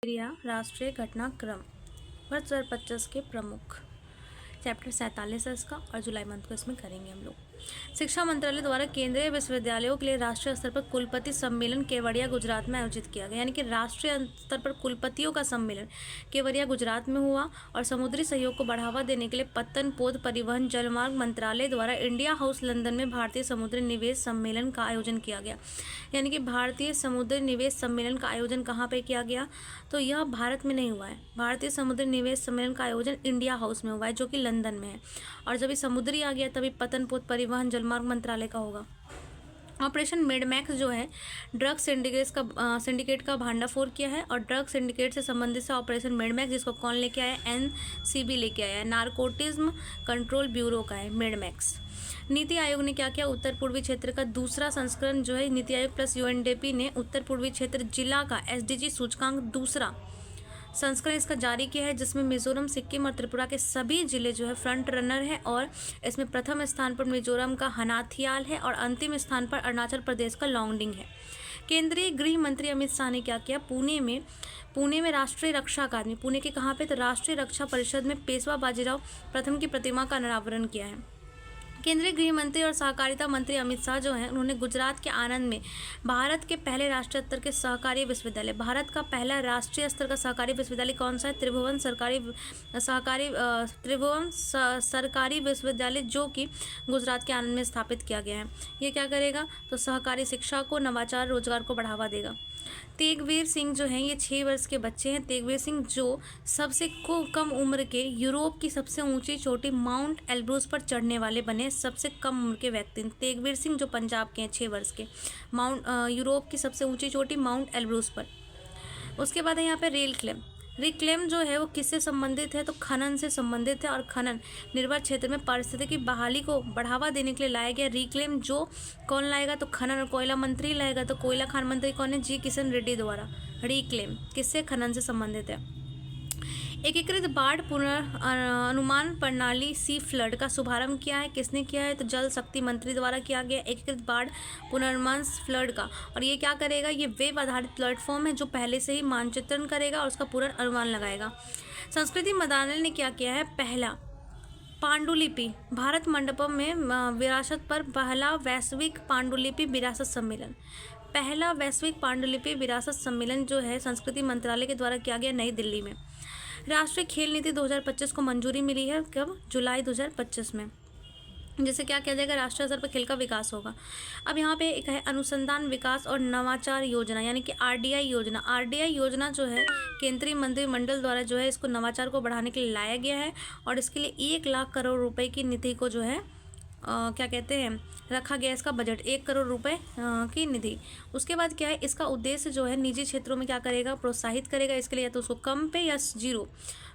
क्रिया राष्ट्रीय घटनाक्रम वर्ष 2025 के प्रमुख चैप्टर 47 है इसका, और जुलाई मंथ को इसमें करेंगे हम लोग। शिक्षा मंत्रालय द्वारा केंद्रीय विश्वविद्यालयों के लिए राष्ट्रीय स्तर पर कुलपति सम्मेलन केवड़िया गुजरात में आयोजित किया गया। यानी कि राष्ट्रीय स्तर पर कुलपतियों का सम्मेलन केवड़िया गुजरात में हुआ। और समुद्री सहयोग को बढ़ावा देने के लिए पत्तन पोत परिवहन जलमार्ग मंत्रालय द्वारा इंडिया हाउस लंदन में भारतीय समुद्री निवेश सम्मेलन का आयोजन किया गया। यानी कि भारतीय समुद्री निवेश सम्मेलन का आयोजन कहाँ पर किया गया? तो यह भारत में नहीं हुआ है। भारतीय समुद्री निवेश सम्मेलन का आयोजन इंडिया हाउस में हुआ है, जो कि लंदन में है। और जब ये समुद्री आ गया तभी पतन पोत परिवहन जलमार्ग मंत्रालय का होगा। ऑपरेशन मिडमैक्स जो है ड्रग सिंडिकेट का भांडाफोड़ किया है। और ड्रग सिंडिकेट से संबंधित से ऑपरेशन मिडमैक्स, जिसको कौन लेके आया? एनसीबी लेके आया है, नारकोटिज्म कंट्रोल ब्यूरो का है मिडमैक्स। नीति आयोग ने क्या किया? उत्तर पूर्वी क्षेत्र का दूसरा संस्करण जो है नीति आयोग प्लस यूएनडीपी ने उत्तर पूर्वी क्षेत्र जिला का एसडीजी सूचकांक दूसरा संस्करण इसका जारी किया है, जिसमें मिजोरम, सिक्किम और त्रिपुरा के सभी जिले जो है फ्रंट रनर है। और इसमें प्रथम स्थान पर मिजोरम का हनाथियाल है और अंतिम स्थान पर अरुणाचल प्रदेश का लॉन्गडिंग है। केंद्रीय गृह मंत्री अमित शाह ने क्या किया? पुणे में राष्ट्रीय रक्षा अकादमी, पुणे के कहाँ पे? तो राष्ट्रीय रक्षा परिषद में पेशवा बाजीराव प्रथम की प्रतिमा का अनावरण किया है। केंद्रीय गृह मंत्री और सहकारिता मंत्री अमित शाह जो हैं उन्होंने गुजरात के आणंद में भारत के पहले राष्ट्रीय स्तर के सहकारी विश्वविद्यालय, भारत का पहला राष्ट्रीय स्तर का सहकारी विश्वविद्यालय कौन सा है? त्रिभुवन सरकारी विश्वविद्यालय, जो कि गुजरात के आणंद में स्थापित किया गया है। ये क्या करेगा? तो सहकारी शिक्षा को, नवाचार, रोजगार को बढ़ावा देगा। तेगवीर सिंह जो हैं ये 6 वर्ष के बच्चे हैं। तेगवीर सिंह जो सबसे कम उम्र के यूरोप की सबसे ऊंची चोटी माउंट एल्ब्रूस पर चढ़ने वाले बने सबसे कम उम्र के व्यक्ति। तेगवीर सिंह जो पंजाब के हैं 6 वर्ष के, यूरोप की सबसे ऊंची चोटी माउंट एल्ब्रूस पर। उसके बाद है यहाँ पे रिक्लेम जो है वो किससे संबंधित है? तो खनन से संबंधित है। और खनन निर्भर क्षेत्र में पारिस्थितिकी बहाली को बढ़ावा देने के लिए लाया गया। रिक्लेम जो कौन लाएगा? तो खनन और कोयला मंत्री लाएगा। तो कोयला खान मंत्री कौन है? जी किशन रेड्डी द्वारा। रिक्लेम किससे? खनन से संबंधित है। एकीकृत बाढ़ पुनर्अनुमान प्रणाली सी फ्लड का शुभारंभ किया है। किसने किया है? तो जल शक्ति मंत्री द्वारा किया गया एकीकृत बाढ़ पुनर्अनुमान फ्लड का। और ये क्या करेगा? ये वेब आधारित प्लेटफॉर्म है जो पहले से ही मानचित्रण करेगा और उसका पूरा अनुमान लगाएगा। संस्कृति मंत्रालय ने क्या किया है? पहला पांडुलिपि भारत मंडपम में विरासत पर पहला वैश्विक पांडुलिपि विरासत सम्मेलन, पहला वैश्विक पांडुलिपि विरासत सम्मेलन जो है संस्कृति मंत्रालय के द्वारा किया गया नई दिल्ली में। राष्ट्रीय खेल नीति 2025 को मंजूरी मिली है। कब? जुलाई 2025 में। जैसे क्या किया जाएगा? राष्ट्रीय स्तर पर खेल का विकास होगा। अब यहाँ पे एक है अनुसंधान विकास और नवाचार योजना, यानी कि आरडीआई योजना। आरडीआई योजना जो है केंद्रीय मंत्रिमंडल द्वारा जो है इसको नवाचार को बढ़ाने के लिए लाया गया है। और इसके लिए 1 लाख करोड़ रुपए की निधि को जो है क्या कहते हैं रखा गया। इसका बजट 1 करोड़ रुपए की निधि। उसके बाद क्या है? इसका उद्देश्य जो है निजी क्षेत्रों में क्या करेगा? प्रोत्साहित करेगा। इसके लिए या तो उसको कम पे या 0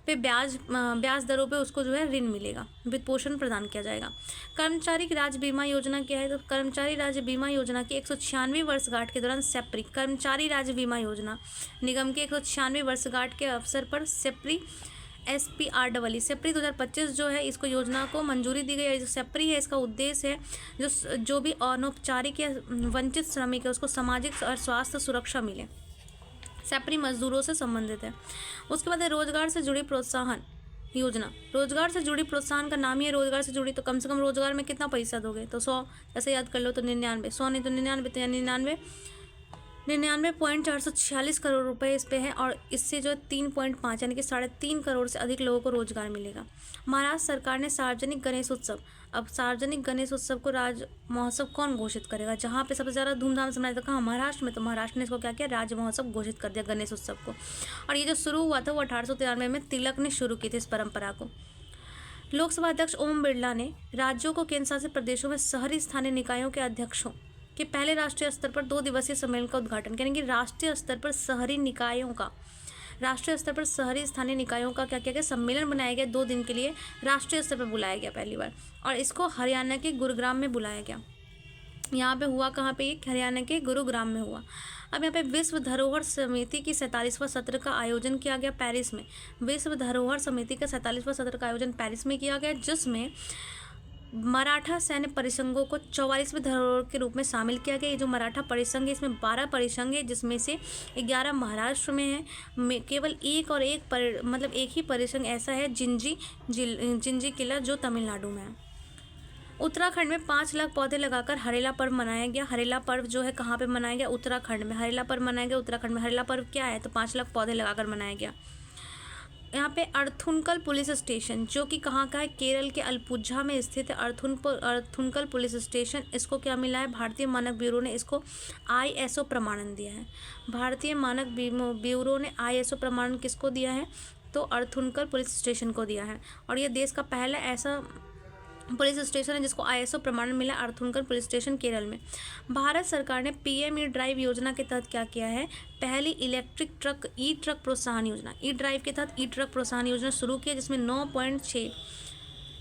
पे ब्याज दरों पे उसको जो है ऋण मिलेगा, वित्त पोषण प्रदान किया जाएगा। कर्मचारी राज्य बीमा योजना क्या है? तो कर्मचारी राज्य बीमा योजना की 196वीं वर्षगांठ के दौरान सेप्री, कर्मचारी राज्य बीमा योजना निगम के 196वीं वर्षगांठ के अवसर पर सेप्री सेप्री 2025 जो है इसको योजना को मंजूरी दी गई है। जो सेप्री है इसका उद्देश्य है जो भी अनौपचारिक या वंचित श्रमिक है उसको सामाजिक और स्वास्थ्य सुरक्षा मिले। सेप्री मजदूरों से संबंधित है। उसके बाद है रोजगार से जुड़ी प्रोत्साहन योजना। रोजगार से जुड़ी प्रोत्साहन का नाम ही है रोजगार से जुड़ी। तो कम से कम रोजगार में कितना पैसा दोगे? तो 100, ऐसे याद कर लो तो 99, 100 नहीं तो 99, तो 99.446 करोड़ रुपए इस पे है। और इससे जो 3.5 यानी कि 3.5 करोड़ से अधिक लोगों को रोजगार मिलेगा। महाराष्ट्र सरकार ने सार्वजनिक गणेश उत्सव, अब सार्वजनिक गणेश उत्सव को राज्य महोत्सव कौन घोषित करेगा? जहाँ पे सबसे ज़्यादा धूमधाम से मनाया था कहाँ? महाराष्ट्र में। तो महाराष्ट्र ने इसको क्या किया? राज्य महोत्सव घोषित कर दिया गणेश उत्सव को। और ये जो शुरू हुआ था वो 1893 में तिलक ने शुरू की थी इस परंपरा को। लोकसभा अध्यक्ष ओम बिरला ने राज्यों को केंद्र शासित प्रदेशों में शहरी स्थानीय निकायों के अध्यक्षों के पहले राष्ट्रीय स्तर पर 2 दिवसीय सम्मेलन का उद्घाटन, यानी कि राष्ट्रीय स्तर पर शहरी निकायों का, राष्ट्रीय स्तर पर शहरी स्थानीय निकायों का क्या किया गया? सम्मेलन बनाया गया 2 दिन के लिए, राष्ट्रीय स्तर पर बुलाया गया पहली बार। और इसको हरियाणा के गुरुग्राम में बुलाया गया। यहाँ पे हुआ कहाँ पे? हरियाणा के गुरुग्राम में हुआ। अब यहाँ पे विश्व धरोहर समिति की 47वां सत्र का आयोजन किया गया पेरिस में। विश्व धरोहर समिति का 47वां सत्र का आयोजन पेरिस में किया गया, जिसमें मराठा सैन्य परिसंघों को 44वें धरोहर के रूप में शामिल किया गया। ये जो मराठा परिसंघ है इसमें 12 परिसंघ है, जिसमें से 11 महाराष्ट्र में है। केवल एक ही परिसंघ ऐसा है जिंजी किला, जो तमिलनाडु में है। उत्तराखंड में 5 लाख पौधे लगाकर हरेला पर्व मनाया गया। हरेला पर्व जो है कहाँ पे मनाया गया? उत्तराखंड में। हरेला पर्व मनाया गया उत्तराखंड में। हरेला पर्व क्या है? तो 5 लाख पौधे लगाकर मनाया गया। यहाँ पे अर्थुनकल पुलिस स्टेशन, जो कि कहाँ का है? केरल के अलपुझा में स्थित है अर्थुनकल पुलिस स्टेशन। इसको क्या मिला है? भारतीय मानक ब्यूरो ने इसको ISO प्रमाणन दिया है। भारतीय मानक ब्यूरो ने ISO प्रमाणन किसको दिया है? तो अर्थुनकल पुलिस स्टेशन को दिया है। और ये देश का पहला ऐसा पुलिस स्टेशन है जिसको ISO प्रमाणन मिला, अर्थुनकल पुलिस स्टेशन केरल में। भारत सरकार ने PM E-ड्राइव योजना के तहत क्या किया है? पहली इलेक्ट्रिक ट्रक ई-ट्रक प्रोत्साहन योजना, ई-ड्राइव के तहत ई-ट्रक प्रोत्साहन योजना शुरू की है, जिसमें 9.6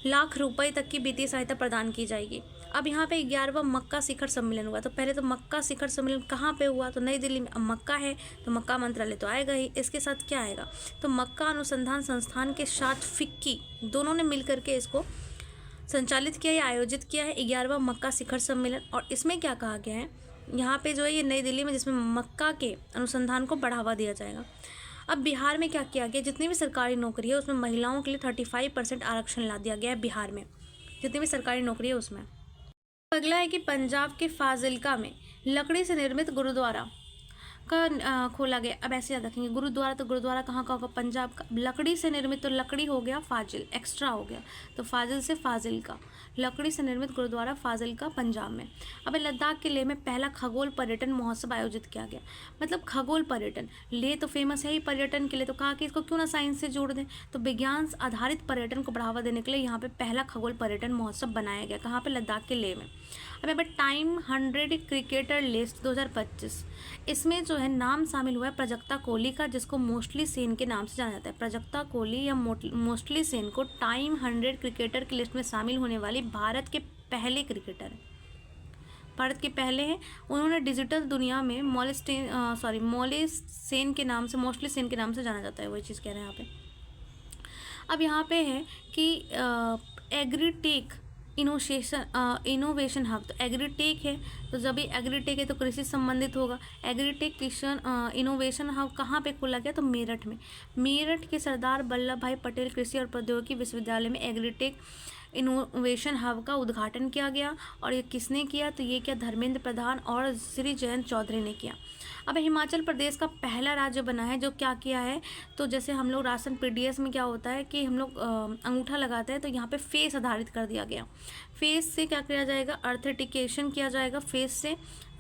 लाख रुपए तक की वित्तीय सहायता प्रदान की जाएगी। अब यहाँ पे 11वां मक्का शिखर सम्मेलन हुआ। तो पहले तो मक्का शिखर सम्मेलन कहाँ पे हुआ? तो नई दिल्ली में। अब मक्का है तो मक्का मंत्रालय तो आएगा ही, इसके साथ क्या आएगा? तो मक्का अनुसंधान संस्थान के साथ फिक्की दोनों ने मिल करके इसको संचालित किया या आयोजित किया है 11वां मक्का शिखर सम्मेलन। और इसमें क्या कहा गया है? यहाँ पे जो है ये नई दिल्ली में, जिसमें मक्का के अनुसंधान को बढ़ावा दिया जाएगा। अब बिहार में क्या किया गया? जितनी भी सरकारी नौकरी है उसमें महिलाओं के लिए 35% आरक्षण ला दिया गया है। बिहार में जितनी भी सरकारी नौकरी है उसमें। अगला है कि पंजाब के फाजिल्का में लकड़ी से निर्मित गुरुद्वारा का खोला गया। अब ऐसे याद रखेंगे, गुरुद्वारा तो गुरुद्वारा कहाँ का होगा? पंजाब का। लकड़ी से निर्मित तो लकड़ी हो गया फाजिल, एक्स्ट्रा हो गया, तो फाजिल से फाजिल का। लकड़ी से निर्मित गुरुद्वारा फाजिल का पंजाब में। अब लद्दाख के लेह में पहला खगोल पर्यटन महोत्सव आयोजित किया गया। मतलब खगोल पर्यटन, लेह तो फेमस है ही पर्यटन के लिए, तो कहा कि इसको क्यों ना साइंस से जोड़ दें। तो विज्ञान आधारित पर्यटन को बढ़ावा देने के लिए यहाँ पे पहला खगोल पर्यटन महोत्सव बनाया गया। कहाँ पे? लद्दाख के लेह में। अब यहाँ पर टाइम 100 क्रिकेटर लिस्ट 2025, इसमें जो है नाम शामिल हुआ है प्राजक्ता कोहली का, जिसको मोस्टली सेन के नाम से जाना जाता है। प्राजक्ता कोहली या मोस्टली सेन को टाइम 100 क्रिकेटर की लिस्ट में शामिल होने वाली भारत के पहले क्रिकेटर हैं। भारत के पहले हैं। उन्होंने डिजिटल दुनिया में मोस्टली सेन के नाम से जाना जाता है, वही चीज़ कह रहे हैं यहाँ पे। अब यहाँ पे है कि एग्रीटेक इनोवेशन हब। तो एग्रीटेक है, तो जब भी एग्रीटेक है तो कृषि संबंधित होगा। एग्रीटेक किसान इनोवेशन हब कहाँ पे खोला गया? तो मेरठ में। मेरठ के सरदार वल्लभ भाई पटेल कृषि और प्रौद्योगिकी विश्वविद्यालय में एग्रीटेक इनोवेशन हब का उद्घाटन किया गया। और ये किसने किया? तो ये क्या? धर्मेंद्र प्रधान और श्री जयंत चौधरी ने किया। अब हिमाचल प्रदेश का पहला राज्य बना है जो क्या किया है? तो जैसे हम लोग राशन PDS में क्या होता है कि हम लोग अंगूठा लगाते हैं, तो यहाँ पे फेस आधारित कर दिया गया। फेस से क्या किया जाएगा? ऑथेंटिकेशन किया जाएगा फेस से।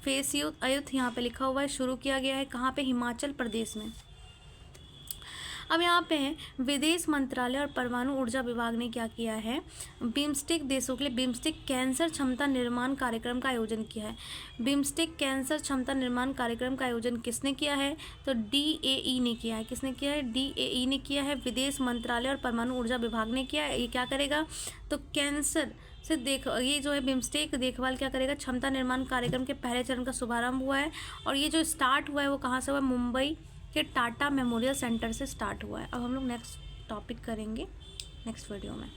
फेस अयुत यहाँ पे लिखा हुआ है, शुरू किया गया है। कहाँ पे? हिमाचल प्रदेश में। अब यहाँ पे है विदेश मंत्रालय और परमाणु ऊर्जा विभाग ने क्या किया है? बिम्स्टेक देशों के लिए बिम्स्टेक कैंसर क्षमता निर्माण कार्यक्रम का आयोजन किया है। बिम्स्टेक कैंसर क्षमता निर्माण कार्यक्रम का आयोजन किसने किया है? तो DAE ने किया है। किसने किया है? DAE ने किया है। विदेश मंत्रालय और परमाणु ऊर्जा विभाग ने किया है। ये क्या करेगा? तो कैंसर से ये जो है बिम्स्टेक देखभाल क्या करेगा? क्षमता निर्माण कार्यक्रम के पहले चरण का शुभारंभ हुआ है। और ये जो स्टार्ट हुआ है वो कहाँ से हुआ? मुंबई के टाटा मेमोरियल सेंटर से स्टार्ट हुआ है। अब हम लोग नेक्स्ट टॉपिक करेंगे नेक्स्ट वीडियो में।